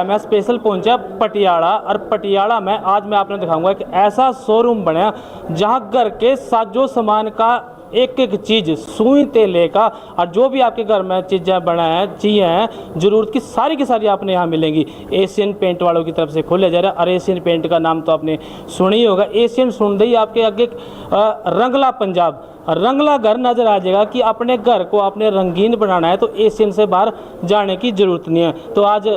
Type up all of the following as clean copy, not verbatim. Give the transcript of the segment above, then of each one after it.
मैं स्पेशल पहुंचा पटियाला, और पटियाला में आज मैं आपने दिखाऊंगा कि ऐसा शोरूम बना जहां घर के साजो सामान का एक एक चीज़ सुई ते लेकर और जो भी आपके घर में चीज़ें बना है चीज़ें हैं ज़रूरत की सारी आपने यहाँ मिलेंगी। एशियन पेंट वालों की तरफ से खोला जा रहा है, और एशियन पेंट का नाम तो आपने सुना ही होगा। एशियन सुनते ही आपके आगे रंगला पंजाब, रंगला घर नज़र आ जाएगा कि अपने घर को आपने रंगीन बनाना है तो एशियन से बाहर जाने की ज़रूरत नहीं है। तो आज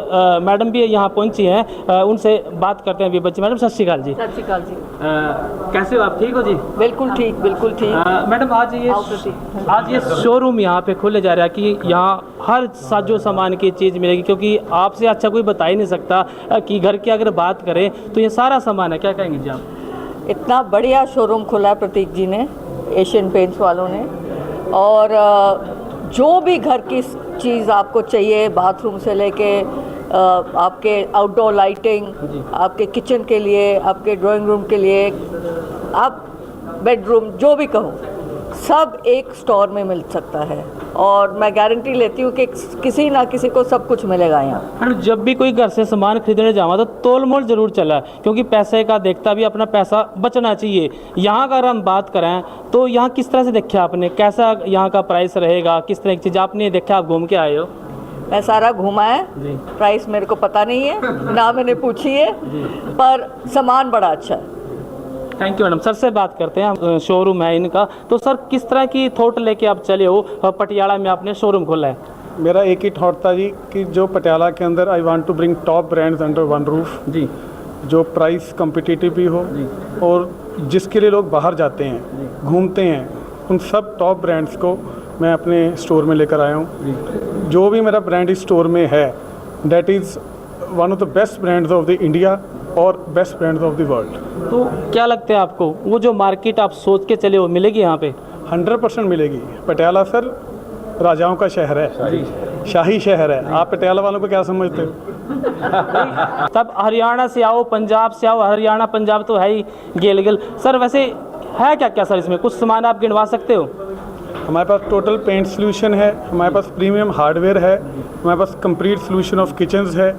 मैडम भी यहाँ पहुँची हैं, उनसे बात करते हैं। अभी बच्चे मैडम सत श्रीकाल जी। सत श्रीकाल जी। कैसे हो आप, ठीक हो जी? बिल्कुल ठीक, बिल्कुल ठीक। मैडम आज ये शोरूम यहाँ पे खोले जा रहा है कि यहाँ हर साजो सामान की चीज़ मिलेगी, क्योंकि आपसे अच्छा कोई बता ही नहीं सकता कि घर की अगर बात करें तो ये सारा सामान है। क्या कहेंगे जी आप? इतना बढ़िया शोरूम खोला है प्रतीक जी ने, एशियन पेंट्स वालों ने, और जो भी घर की चीज़ आपको चाहिए, बाथरूम से लेके आपके आउटडोर लाइटिंग, आपके किचन के लिए, आपके ड्राइंग रूम के लिए, आप बेडरूम जो भी कहो, सब एक स्टोर में मिल सकता है। और मैं गारंटी लेती हूँ कि किसी ना किसी को सब कुछ मिलेगा यहाँ। जब भी कोई घर से सामान खरीदने जावा तो तोल मोल जरूर चला, क्योंकि पैसे का देखता भी अपना पैसा बचना चाहिए। यहाँ का अगर हम बात करें तो यहाँ किस तरह से देखा आपने, कैसा यहाँ का प्राइस रहेगा, किस तरह की चीज़ आपने देखा? आप घूम के आए हो? मैं सारा घूमा है, प्राइस मेरे को पता नहीं है ना, मैंने पूछी है, पर सामान बड़ा अच्छा है। Thank you madam. सर से बात करते हैं, शोरूम है इनका, तो सर किस तरह की थॉट लेके आप चले हो, पटियाला में आपने शोरूम खोला है? मेरा एक ही थॉट था जी कि जो पटियाला के अंदर I want to bring top brands under one roof जी, जो प्राइस कम्पिटिटिव भी हो जी, और जिसके लिए लोग बाहर जाते हैं घूमते हैं, उन सब टॉप ब्रांड्स को मैं अपने स्टोर में लेकर आया हूँ। जो भी मेरा ब्रांड इस स्टोर में है that is one of the best brands of the India और best brands of the world. तो क्या लगता है आपको, वो जो मार्केट आप सोच के चले हो मिलेगी यहाँ पे? 100% मिलेगी। पटियाला सर राजाओं का शहर है, शाही शहर है। आप पटियाला वालों को क्या समझते हो? तब हरियाणा से आओ, पंजाब से आओ, हरियाणा पंजाब तो है ही गेल। सर वैसे है क्या क्या सर इसमें, कुछ सामान आप गिनवा सकते हो? हमारे पास टोटल पेंट सोल्यूशन है, हमारे पास प्रीमियम हार्डवेयर है, हमारे पास कंप्लीट सोल्यूशन ऑफ किचन्स है,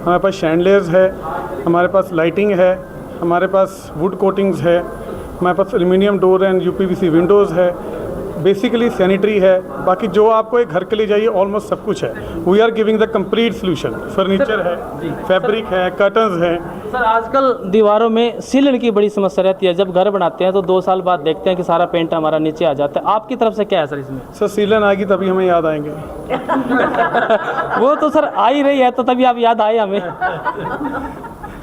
हमारे पास शैंडलियर्स है, हमारे पास लाइटिंग है, हमारे पास वुड कोटिंग्स है, हमारे पास aluminium door and UPVC windows है, बेसिकली सैनिटरी है। बाकी जो आपको एक घर के लिए चाहिए ऑलमोस्ट सब कुछ है। We are giving the complete solution. Furniture है, फैब्रिक है, कर्टन्स हैं। सर आजकल दीवारों में सीलन की बड़ी समस्या रहती है, जब घर बनाते हैं तो 2 साल बाद देखते हैं कि सारा पेंट हमारा नीचे आ जाता है। आपकी तरफ से क्या है सर इसमें? सर सीलन आएगी तभी हमें याद आएंगे। वो तो सर आ ही रही है, तो तभी आप याद आए हमें।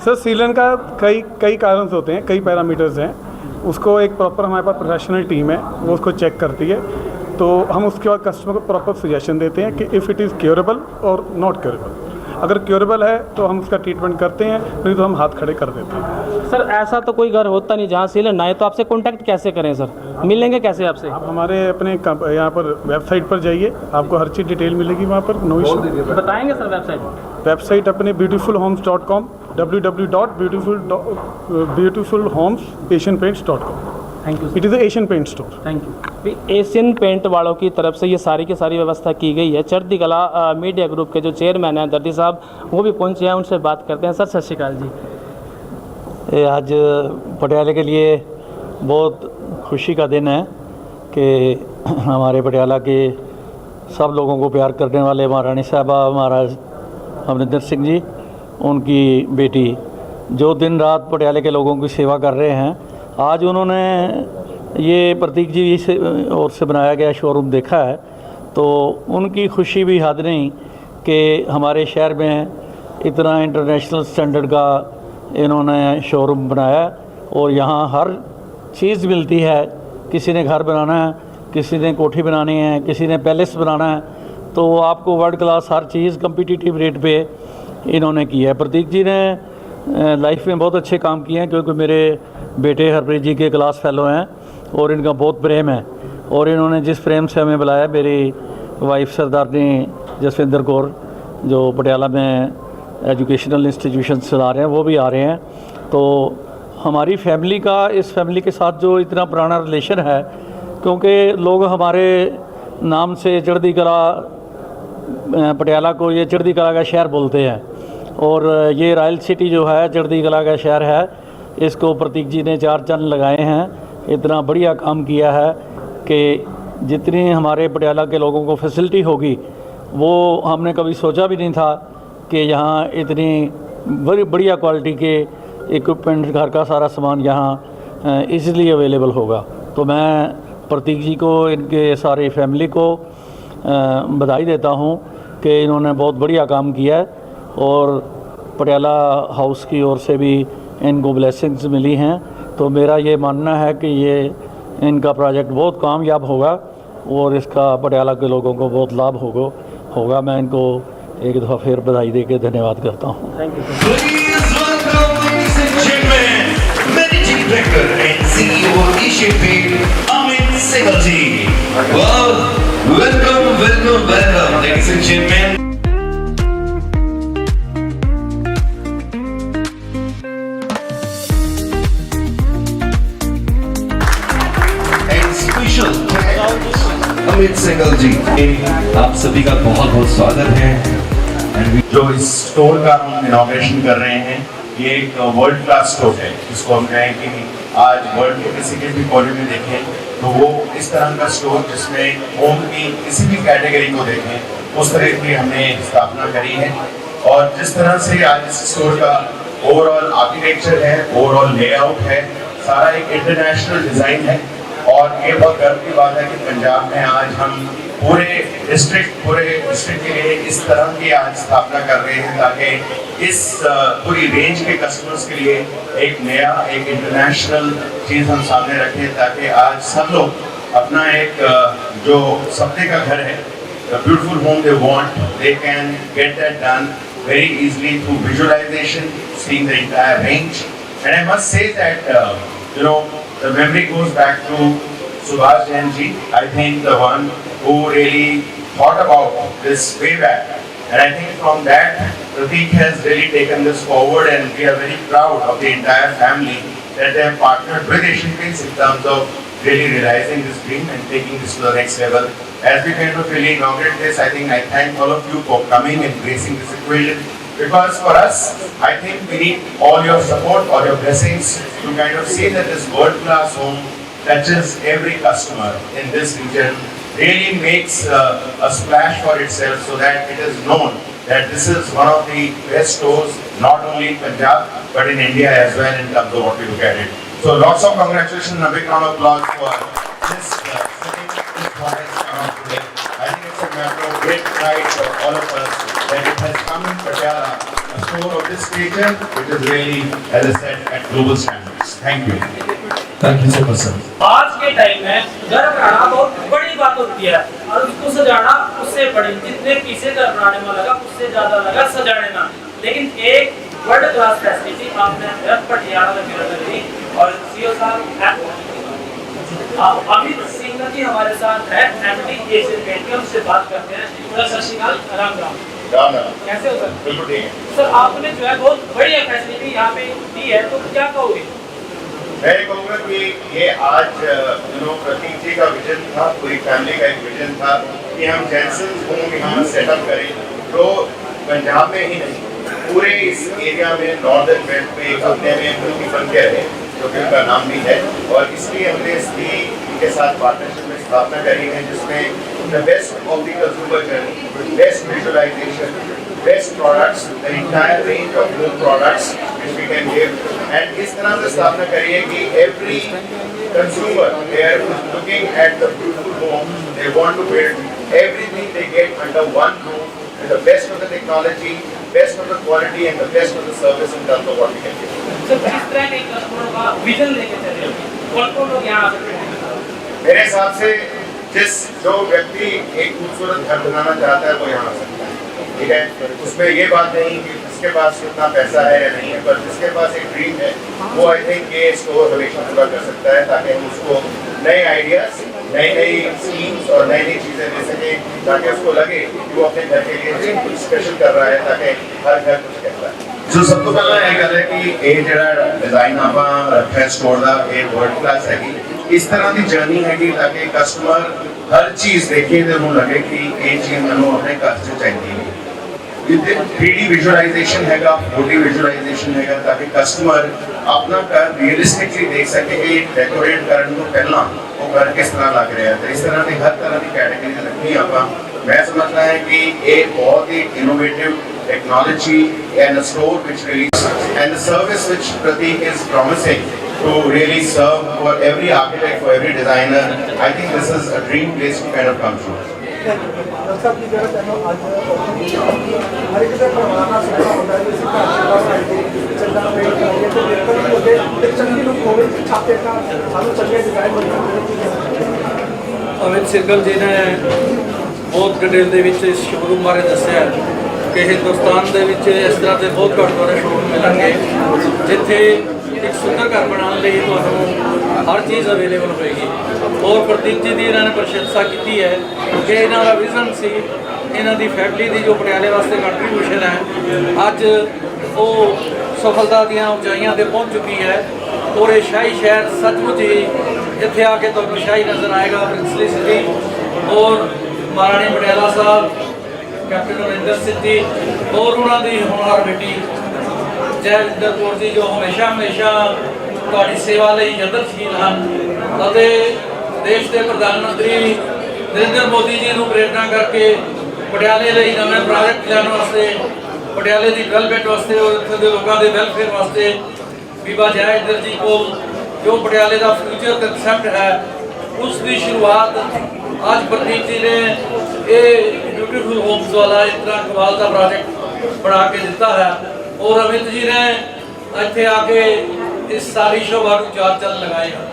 सर सीलन का कई कारण होते हैं, कई पैरामीटर्स हैं। उसको एक प्रॉपर हमारे पास प्रोफेशनल टीम है, वो उसको चेक करती है, तो हम उसके बाद कस्टमर को प्रॉपर सजेशन देते हैं कि इफ़ इट इज़ क्योरेबल और नॉट क्योरेबल। अगर क्योरेबल है तो हम उसका ट्रीटमेंट करते हैं, नहीं तो हम हाथ खड़े कर देते हैं। सर ऐसा तो कोई घर होता नहीं जहाँ सीलन ना है, तो आपसे कांटेक्ट कैसे करें सर, मिलेंगे कैसे आपसे? आप हमारे अपने यहाँ पर वेबसाइट पर जाइए, आपको हर चीज़ डिटेल मिलेगी वहाँ पर। No issue. बताएंगे सर वेबसाइट अपने beautifulhomes.com, www.beautifulhomesasianpaints.com। Thank you. It is Asian paint store. Thank you. Asian paint वालों की तरफ से ये सारी की सारी व्यवस्था की गई है। चढ़ती कला मीडिया ग्रुप के जो चेयरमैन हैं दर्दी साहब, वो भी पहुंचे हैं, उनसे बात करते हैं। सर सत श्रीकाल जी। आज पटियाला के लिए बहुत खुशी का दिन है कि हमारे पटियाला के सब लोगों को प्यार करने वाले महारानी साहबा महाराज अमरिंदर सिंह जी, उनकी बेटी, जो दिन रात पटियाले के लोगों की सेवा कर रहे हैं, आज उन्होंने ये प्रतीक जी से ओर से बनाया गया शोरूम देखा है, तो उनकी खुशी भी हद नहीं कि हमारे शहर में इतना इंटरनेशनल स्टैंडर्ड का इन्होंने शोरूम बनाया और यहाँ हर चीज़ मिलती है। किसी ने घर बनाना है, किसी ने कोठी बनानी है, किसी ने पैलेस बनाना है, तो आपको वर्ल्ड क्लास हर चीज़ कम्पिटिटिव रेट पे इन्होंने की है। प्रतीक जी ने लाइफ में बहुत अच्छे काम किए हैं, क्योंकि मेरे बेटे हरप्रीत जी के क्लास फेलो हैं और इनका बहुत प्रेम है, और इन्होंने जिस प्रेम से हमें बुलाया, मेरी वाइफ सरदारनी जसविंदर कौर जो पटियाला में एजुकेशनल इंस्टीट्यूशन चला रहे हैं, वो भी आ रहे हैं। तो हमारी फैमिली का इस फैमिली के साथ जो इतना पुराना रिलेशन है, क्योंकि लोग हमारे नाम से चढ़ती कला पटियाला को ये चढ़ती कला का शहर बोलते हैं, और ये रॉयल सिटी जो है चढ़ती कला का शहर है, इसको प्रतीक जी ने 4 चांद लगाए हैं। इतना बढ़िया काम किया है कि जितनी हमारे पटियाला के लोगों को फैसिलिटी होगी वो हमने कभी सोचा भी नहीं था कि यहाँ इतनी बड़ी बढ़िया क्वालिटी के इक्विपमेंट, घर का सारा सामान यहाँ इजीली अवेलेबल होगा। तो मैं प्रतीक जी को, इनके सारे फैमिली को बधाई देता हूँ कि इन्होंने बहुत बढ़िया काम किया है और पटियाला हाउस की ओर से भी इनको ब्लेसिंग्स मिली हैं। तो मेरा ये मानना है कि ये इनका प्रोजेक्ट बहुत कामयाब होगा और इसका पटियाला के लोगों को बहुत लाभ होगा। मैं इनको एक दफ़ा फिर बधाई दे के धन्यवाद करता हूँ। Thank you sir. Please welcome, ladies and gentlemen, Managing Director and CEO Asian Paint, Amit Sehgal ji. Well, welcome, ladies and gentlemen. And special thanks, Amit Sehgal ji, आप सभी का बहुत बहुत स्वागत है। जो इस स्टोर का हम इनॉग्रेशन कर रहे हैं, ये एक वर्ल्ड क्लास स्टोर है, जिसको हम कहें कि आज वर्ल्ड के किसी के भी कोने में देखें तो वो इस तरह का स्टोर जिसमें होम की किसी भी कैटेगरी को देखें उस तरह की हमने स्थापना करी है। और जिस तरह से आज इस स्टोर का ओवरऑल आर्किटेक्चर है, ओवरऑल लेआउट है, सारा एक इंटरनेशनल डिज़ाइन है। और ये बहुत गर्व की बात है कि पंजाब में आज हम पूरे डिस्ट्रिक्ट के लिए इस तरह की आज स्थापना कर रहे हैं ताकि इस पूरी रेंज के कस्टमर्स के लिए एक नया, एक इंटरनेशनल चीज़ हम सामने रखें, ताकि आज सब लोग अपना एक जो सपने का घर है, the beautiful home they want, they can get that done very easily through visualization, seeing the entire range. And I must say that the memory goes back to Subhash Jain ji. I think the one who really thought about this way back. And I think from that, Prateek has really taken this forward, and we are very proud of the entire family that they have partnered with Asian Paints in terms of really realizing this dream and taking this to the next level. As we kind of really inaugurate this, I think I thank all of you for coming and gracing this occasion. Because for us, I think we need all your support, all your blessings to kind of see that this world-class home touches every customer in this region, really makes a splash for itself so that it is known that this is one of the best stores, not only in Punjab, but in India as well in terms of what we look at it. So lots of congratulations and a big round of applause for this setting this product around today. I think it's a matter of great pride for all of us that it has come in Patiala, a store of this nature, which is really, as I said, at global standards. Thank you. Thank you so much, sir. आज के time में घर बनाना बहुत बड़ी बात होती है और उसको सजाना उससे बड़ी, जितने पीछे घर बनाने में लगा उससे ज्यादा लगा सजाने में। लेकिन एक वर्ल्ड क्लास फैसिलिटी आपने पटियाला में कर दी। और सीईओ साहब अमित सिंह जी हमारे साथ है, एमडी एशियन पेंट, हमसे बात करते हैं। सत श्री अकाल, राम राम। कैसे हो सर? बिल्कुल ठीक है सर, आपने जो है बहुत बढ़िया फैसिलिटी यहाँ पे दी है, तो क्या कहोगे? मैं कहूँगा कि ये आज प्रतीक जी का विजन था, पूरी फैमिली का एक विजन था कि हम जैनसन्स होम यहाँ सेटअप करें, तो पंजाब में ही नहीं पूरे इस एरिया में, नॉर्दर्न बेल्ट में एक अपने में मुल्की बन के रहे, जो कि उनका नाम भी है। और इसलिए हमने इसकी इनके साथ पार्टनरशिप में स्थापना करी है, जिसमें the best of the consumer journey, best visualisation, best products, the entire range of home products which we can give, and इस तरह से स्थापना करी है कि every consumer there is looking at the beautiful home they want to build, everything they get under one roof with the best of the technology, best of the quality and the best of the service in terms of what we can give. Sir, किस तरह के कस्टमरों का vision लेके चल रहे हो? कौन-कौन लोग यहाँ आ सकते हैं? मेरे हिसाब से जो व्यक्ति एक खूबसूरत घर बनाना चाहता है वो यहाँ आ सकता है, ठीक है। उसमें ये बात नहीं कि जिसके पास कितना पैसा है या नहीं है, पर जिसके पास एक ड्रीम है वो आई थिंक ये स्टोर हमेशा पूरा कर सकता है, ताकि हम उसको नए आइडियाज, नई स्कीम्स और नई चीज़ें दे सकें, ताकि उसको लगे कि वो अपने घर के लिए कुछ स्पेशल कर रहा है, ताकि हर घर कुछ कहता है। जो सब तो पहला ये गल है कि ये जरा डिजाइन आप रखा है स्टोर का, ये वर्ल्ड क्लास है कि इस तरह की जर्नी है कि ताकि कस्टमर हर चीज़ देखे तो उन्हें लगे कि ये चीज़ मैं अपने घर से चाहिए। 3D ਵਿਜ਼ੂਅਲਾਈਜੇਸ਼ਨ ਹੈਗਾ, 4D ਵਿਜ਼ੂਅਲਾਈਜੇਸ਼ਨ ਹੈਗਾ, ਤਾਂ ਕਿ ਕਸਟਮਰ ਆਪਣਾ ਘਰ ਰੀਅਲਿਸਟਿਕਲੀ ਦੇਖ ਸਕੇ ਕਿ ਡੈਕੋਰੇਟ ਕਰਨ ਤੋਂ ਪਹਿਲਾਂ ਉਹ ਘਰ ਕਿਸ ਤਰ੍ਹਾਂ ਲੱਗ ਰਿਹਾ ਹੈ। ਤੇ ਇਸ ਤਰ੍ਹਾਂ ਦੀ ਹਰ ਤਰ੍ਹਾਂ ਦੀ ਕੈਟੇਗਰੀ ਰੱਖੀ ਆਪਾਂ। ਮੈਂ ਸਮਝਦਾ ਹੈ ਕਿ ਇਹ ਬਹੁਤ ਹੀ innovative technology and a store which really and the service which Prateek is promising to really serve for every architect, for every designer. I think this is a dream place to kind of come true. Amit single ਜੀ ਨੇ ਬਹੁਤ detail ਦੇ ਵਿੱਚ ਇਸ showroom ਬਾਰੇ ਦੱਸਿਆ ਕਿ ਹਿੰਦੁਸਤਾਨ ਦੇ ਵਿੱਚ ਇਸ ਤਰ੍ਹਾਂ ਦੇ ਬਹੁਤ ਘੱਟ ਸਾਰੇ ਸ਼ੋਰੂਮ ਮਿਲਣਗੇ ਜਿੱਥੇ ਇੱਕ ਸੁੰਦਰ ਘਰ ਬਣਾਉਣ ਲਈ ਤੁਹਾਨੂੰ ਹਰ ਚੀਜ਼ ਅਵੇਲੇਬਲ ਹੋਏਗੀ। ਔਰ ਪ੍ਰਤੀਕ ਜੀ ਦੀ ਇਹਨਾਂ ਨੇ ਪ੍ਰਸ਼ੰਸਾ ਕੀਤੀ ਹੈ ਕਿ ਇਹਨਾਂ ਦਾ ਵਿਜ਼ਨ ਸੀ, ਇਹਨਾਂ ਦੀ ਫੈਮਿਲੀ ਦੀ ਜੋ ਪਟਿਆਲੇ ਵਾਸਤੇ ਕੰਟਰੀਬਿਊਸ਼ਨ ਹੈ ਅੱਜ ਉਹ ਸਫਲਤਾ ਦੀਆਂ ਉਚਾਈਆਂ ਤੇ ਪਹੁੰਚ ਚੁੱਕੀ ਹੈ। ਔਰ ਇਹ ਸ਼ਾਹੀ ਸ਼ਹਿਰ ਸੱਚਮੁੱਚ ਹੀ ਇੱਥੇ ਆ ਕੇ ਤੁਹਾਨੂੰ ਸ਼ਾਹੀ ਨਜ਼ਰ ਆਏਗਾ, ਪ੍ਰਿੰਸਲੀ ਸਿਟੀ। ਔਰ ਮਹਾਰਾਣੀ ਪਟਿਆਲਾ ਸਾਹਿਬ, ਕੈਪਟਨ ਅਮਰਿੰਦਰ ਸਿੰਘ ਜੀ ਔਰ ਉਹਨਾਂ ਦੀ ਹੋਣਹਾਰ ਬੇਟੀ ਜੈਵਿੰਦਰ ਕੌਰ ਜੀ ਜੋ ਹਮੇਸ਼ਾ ਤੁਹਾਡੀ ਸੇਵਾ ਲਈ ਯਤਨਸ਼ੀਲ ਹਨ ਅਤੇ ਦੇਸ਼ ਦੇ ਪ੍ਰਧਾਨ ਮੰਤਰੀ ਨਰਿੰਦਰ ਮੋਦੀ ਜੀ ਨੂੰ ਪ੍ਰੇਰਨਾ ਕਰਕੇ ਪਟਿਆਲੇ ਲਈ ਨਵੇਂ ਪ੍ਰੋਜੈਕਟ ਲਿਆਉਣ ਵਾਸਤੇ, ਪਟਿਆਲੇ ਦੀ ਡਿਵੈਲਪਮੈਂਟ ਵਾਸਤੇ ਔਰ ਇੱਥੇ ਦੇ ਲੋਕਾਂ ਦੇ ਵੈਲਫੇਅਰ ਵਾਸਤੇ ਬੀਬਾ ਜੈਵਿੰਦਰ ਜੀ ਕੋਲ ਜੋ ਪਟਿਆਲੇ ਦਾ ਫਿਊਚਰ ਕਨਸੈਪਟ ਹੈ ਉਸ ਦੀ ਸ਼ੁਰੂਆਤ ਅੱਜ ਪ੍ਰਤੀਕ ਜੀ ਨੇ ਇਹ ਬਿਊਟੀਫੁਲ ਹੋਮਸ ਵਾਲਾ ਇਤਨਾ ਕਮਾਲ ਦਾ ਪ੍ਰੋਜੈਕਟ ਬਣਾ ਕੇ ਦਿੱਤਾ ਹੈ। ਔਰ ਅਮਿਤ ਜੀ ਨੇ ਇੱਥੇ ਆ ਕੇ ਇਸ ਸਾਰੀ ਸ਼ੋਭਾ ਨੂੰ ਚਾਰ ਚੰਨ ਲਗਾਏ ਹਨ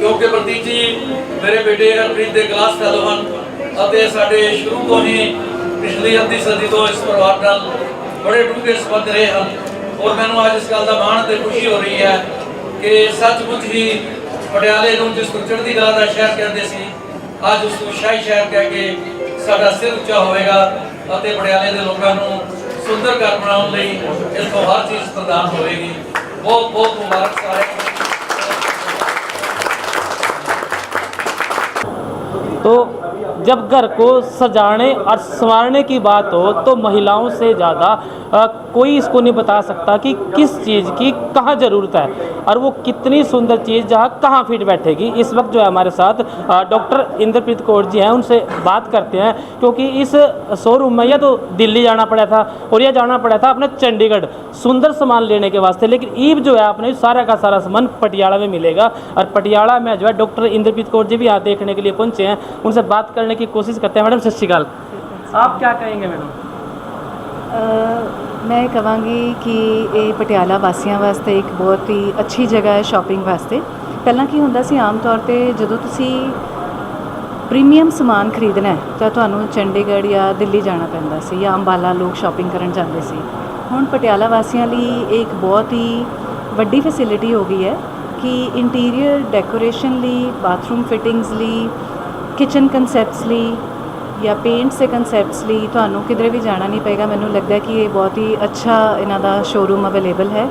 ਕਿਉਂਕਿ ਪ੍ਰਤੀਕ ਜੀ ਮੇਰੇ ਬੇਟੇ ਹਰਪ੍ਰੀਤ ਦੇ ਕਲਾਸ ਫੈਲੋ ਹਨ ਅਤੇ ਸਾਡੇ ਸ਼ੁਰੂ ਤੋਂ ਹੀ ਪਿਛਲੀ ਅੱਧੀ ਸਦੀ ਤੋਂ ਇਸ ਪਰਿਵਾਰ ਨਾਲ ਬੜੇ ਡੂੰਘੇ ਸੰਬੰਧ ਰਹੇ ਹਨ। ਔਰ ਮੈਨੂੰ ਅੱਜ ਇਸ ਗੱਲ ਦਾ ਮਾਣ ਤੇ ਖੁਸ਼ੀ ਹੋ ਰਹੀ ਹੈ ਕਿ ਸੱਚਮੁੱਚ ਹੀ ਪਟਿਆਲੇ ਨੂੰ ਜਿਸ ਨੂੰ ਚੜ੍ਹਦੀ ਕਲਾ ਦਾ ਸ਼ਹਿਰ ਕਹਿੰਦੇ ਸੀ ਅੱਜ ਉਸ ਨੂੰ ਸ਼ਾਹੀ ਸ਼ਹਿਰ ਕਹਿ ਕੇ ਸਾਡਾ ਸਿਰ ਉੱਚਾ ਹੋਵੇਗਾ ਅਤੇ ਪਟਿਆਲੇ ਦੇ ਲੋਕਾਂ ਨੂੰ ਸੁੰਦਰ ਘਰ ਬਣਾਉਣ ਲਈ ਇੱਥੋਂ ਹਰ ਚੀਜ਼ ਪ੍ਰਦਾਨ ਹੋਵੇਗੀ। ਬਹੁਤ ਬਹੁਤ ਮੁਬਾਰਕ ਸਾਰੇ। तो जब घर को सजाने और संवारने की बात हो तो महिलाओं से ज़्यादा कोई इसको नहीं बता सकता कि किस चीज़ की कहाँ ज़रूरत है और वो कितनी सुंदर चीज़ जहाँ कहाँ फिट बैठेगी। इस वक्त जो है हमारे साथ डॉक्टर इंद्रप्रीत कौर जी हैं, उनसे बात करते हैं क्योंकि इस शोरूम में या तो दिल्ली जाना पड़ा था और या जाना पड़ा था अपने चंडीगढ़ सुंदर सामान लेने के वास्ते, लेकिन ईब जो है आपने सारा का सारा सामान पटियाला में मिलेगा। और पटियाला में जो है डॉक्टर इंद्रप्रीत कौर जी भी यहाँ देखने के लिए पहुँचे हैं, उनसे बात करने की कोशिश करते हैं। मैडम सत श्री अकाल, आप क्या कहेंगे मैडम? मैं कहांगी कि ये पटियाला वासियों वास्ते एक बहुत ही अच्छी जगह है शॉपिंग वास्ते। पहला की हुंदा सी आम तौर पे जदों तुसी प्रीमियम समान खरीदना है तो तुहानूं चंडीगढ़ या दिल्ली जाना पैंदा सी या अंबाला लोग शॉपिंग करन जांदे सी। हुण पटियाला वासियों लई एक बहुत ही वड्डी फैसिलिटी हो गई है कि इंटीरियर डेकोरेशन लई, बाथरूम फिटिंग्स लई, किचन कंसैप्ट्स लई या पेंट से कंसैप्ट्स ਲਈ ਤੁਹਾਨੂੰ ਕਿਧਰੇ ਵੀ ਜਾਣਾ ਨਹੀਂ ਪਏਗਾ। ਮੈਨੂੰ ਲੱਗਦਾ ਹੈ ਕਿ ਇਹ ਬਹੁਤ ਹੀ ਅੱਛਾ ਇਹਨਾਂ ਦਾ ਸ਼ੋਰੂਮ ਅਵੇਲੇਬਲ ਹੈ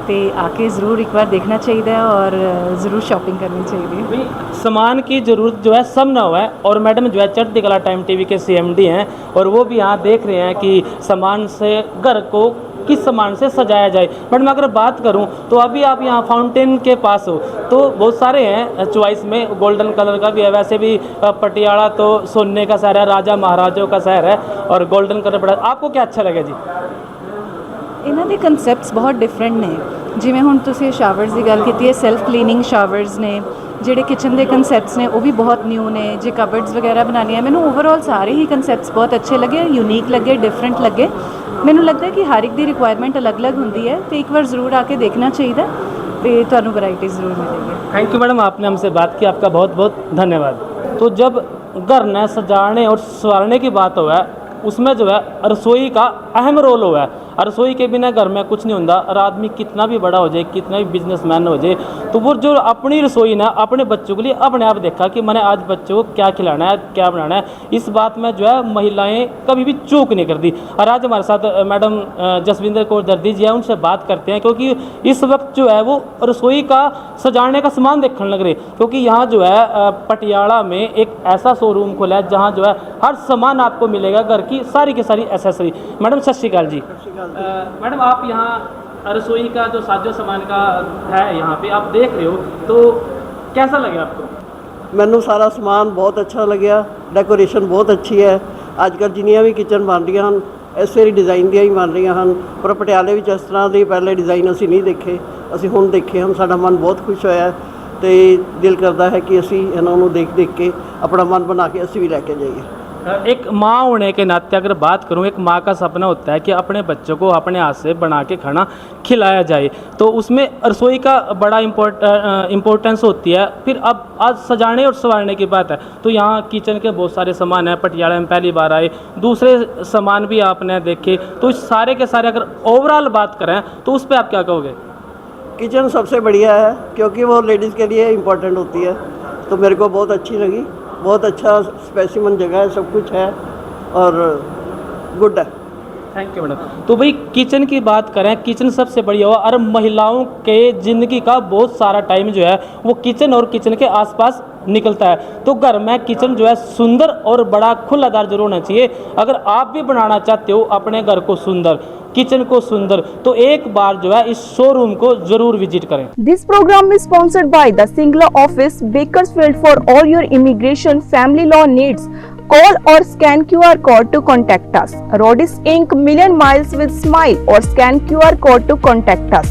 ਤੇ आके ज़रूर एक बार देखना चाहिए और ज़रूर शॉपिंग करनी चाहिए। सामान की ज़रूरत जो है सब ना हुआ है। और मैडम जो है चढ़ती कला टाइम टीवी के CMD हैं और वो भी यहाँ देख रहे हैं कि सामान से घर को किस सामान से सजाया जाए। मैडम अगर बात करूं तो अभी आप यहाँ फाउंटेन के पास हो तो बहुत सारे हैं चॉइस में, गोल्डन कलर का भी है, वैसे भी पटियाला तो सोने का शहर है, राजा महाराजाओं का शहर है और गोल्डन कलर बड़ा। आपको क्या अच्छा लगे जी? ਇਹਨਾਂ ਦੇ ਕਨਸੈਪਟਸ ਬਹੁਤ ਡਿਫਰੈਂਟ ਨੇ। ਜਿਵੇਂ ਹੁਣ ਤੁਸੀਂ ਸ਼ਾਵਰਸ ਦੀ ਗੱਲ ਕੀਤੀ ਹੈ, ਸੈਲਫ ਕਲੀਨਿੰਗ ਸ਼ਾਵਰਸ ਨੇ, ਜਿਹੜੇ ਕਿਚਨ ਦੇ ਕਨਸੈਪਟਸ ਨੇ ਉਹ ਵੀ ਬਹੁਤ ਨਿਊ ਨੇ। ਜੇ ਕਬਰਡਸ ਵਗੈਰਾ ਬਣਾਉਣੀਆਂ, ਮੈਨੂੰ ਓਵਰਆਲ ਸਾਰੇ ਹੀ ਕਨਸੈਪਟਸ ਬਹੁਤ ਅੱਛੇ ਲੱਗੇ, ਯੂਨੀਕ ਲੱਗੇ, डिफरेंट लगे। ਮੈਨੂੰ ਲੱਗਦਾ है कि हर एक की रिक्वायरमेंट अलग अलग होंगी है तो एक बार ज़रूर आके देखना चाहिए तो ਤੁਹਾਨੂੰ वैरायटी ज़रूर मिलेगी। थैंक यू मैडम, आपने हमसे बात की, आपका बहुत बहुत धन्यवाद। तो जब घर न सजाने और संवारने की बात हो है उसमें जो है रसोई का अहम रोल हुआ है। रसोई के बिना घर में कुछ नहीं होता। और आदमी कितना भी बड़ा हो जाए, कितना भी बिजनेसमैन हो जाए, तो वो जो अपनी रसोई ना अपने बच्चों के लिए अपने आप देखा कि मैंने आज बच्चों को क्या खिलाना है, क्या बनाना है, इस बात में जो है महिलाएं कभी भी चूक नहीं करती। और आज हमारे साथ मैडम जसविंदर कौर दर्दी जी है, उनसे बात करते हैं, क्योंकि इस वक्त जो है वो रसोई का सजाने का सामान देखने लग रहे, क्योंकि यहाँ जो है पटियाला में एक ऐसा शोरूम खुला है जहाँ जो है हर सामान आपको मिलेगा, घर की सारी एसेसरी। मैडम सत श्री अकाल जी। मैडम आप यहाँ रसोई का जो साजो सामान का है यहाँ पे आप देख रहे हो, तो कैसा लगे आपको? ਮੈਨੂੰ ਸਾਰਾ ਸਮਾਨ ਬਹੁਤ ਅੱਛਾ ਲੱਗਿਆ, ਡੈਕੋਰੇਸ਼ਨ ਬਹੁਤ ਅੱਛੀ ਹੈ। ਅੱਜ ਕੱਲ੍ਹ ਜਿੰਨੀਆਂ ਵੀ ਕਿਚਨ ਬਣ ਰਹੀਆਂ ਹਨ ਇਸੇ ਹੀ ਡਿਜ਼ਾਈਨ ਦੀਆਂ ਹੀ ਬਣ ਰਹੀਆਂ ਹਨ, ਪਰ ਪਟਿਆਲੇ ਵਿੱਚ ਇਸ ਤਰ੍ਹਾਂ ਦੇ ਪਹਿਲੇ ਡਿਜ਼ਾਈਨ ਅਸੀਂ ਨਹੀਂ ਦੇਖੇ, ਅਸੀਂ ਹੁਣ ਦੇਖੇ ਹਨ। ਸਾਡਾ ਮਨ ਬਹੁਤ ਖੁਸ਼ ਹੋਇਆ ਤੇ ਦਿਲ ਕਰਦਾ ਹੈ ਕਿ ਅਸੀਂ ਇਹਨਾਂ ਨੂੰ ਦੇਖ ਕੇ ਆਪਣਾ ਮਨ ਬਣਾ ਕੇ ਅਸੀਂ ਵੀ ਲੈ ਕੇ ਜਾਈਏ। एक माँ होने के नाते अगर बात करूँ, एक माँ का सपना होता है कि अपने बच्चों को अपने हाथ से बना के खाना खिलाया जाए, तो उसमें रसोई का बड़ा इम्पोर्टेंस होती है। फिर अब आज सजाने और संवारने की बात है, तो यहाँ किचन के बहुत सारे सामान हैं। पटियाला में पहली बार आए, दूसरे सामान भी आपने देखे, तो इस सारे के सारे अगर ओवरऑल बात करें तो उस पर आप क्या कहोगे? किचन सबसे बढ़िया है क्योंकि वो लेडीज़ के लिए इम्पोर्टेंट होती है, तो मेरे को बहुत अच्छी लगी। बहुत अच्छा स्पेसिमन जगह है, सब कुछ है और गुड है। Thank you madam. तो भाई किचन की बात करें, किचन सबसे बढ़िया हुआ, और महिलाओं के ज़िंदगी का बहुत सारा टाइम जो है वो किचन और किचन के आसपास निकलता है। तो घर में किचन जो है सुंदर और बड़ा खुलादार जरूर होना चाहिए। अगर आप भी बनाना चाहते हो अपने घर को सुंदर, किचन को सुंदर, तो एक बार जो है इस शोरूम को जरूर विजिट करें। This program is sponsored by the Singla office, Bakersfield. For all your immigration family law needs, call or scan QR code to contact us. Rodis Inc. Million Miles with Smile, or scan QR code to contact us.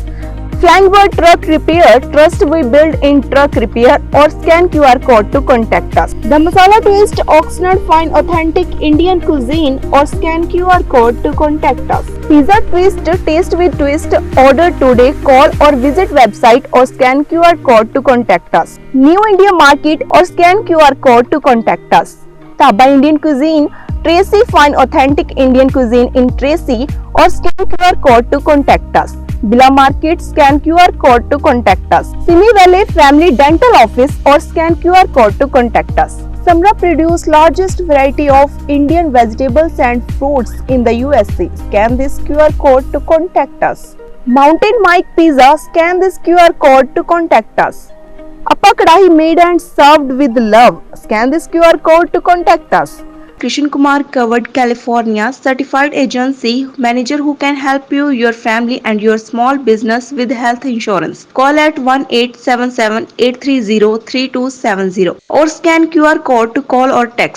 Flying Truck Repair, trust we build in truck repair, or scan QR code to contact us. The Masala Taste, Oxnard Fine Authentic Indian Cuisine, or scan QR code to contact us. Pizza Twist, taste with twist, order today, call or visit website or scan QR code to contact us. New India Market, or scan QR code to contact us. Taba Indian Cuisine, Tracy Fine Authentic Indian Cuisine in Tracy, or scan QR code to contact us. Bila Market, scan QR code to contact us. Simi Valley Family Dental Office, or scan QR code to contact us. Samra produce largest variety of Indian vegetables and fruits in the USA. Scan this QR code to contact us. Mountain Mike Pizza, scan this QR code to contact us. Appa Kadahi made and served with love. Scan this QR code to contact us. Krishan Kumar Covered California, certified agency manager who can help you, your family and your small business with health insurance. Call at 1-877-830-3270 or scan QR code to call or text.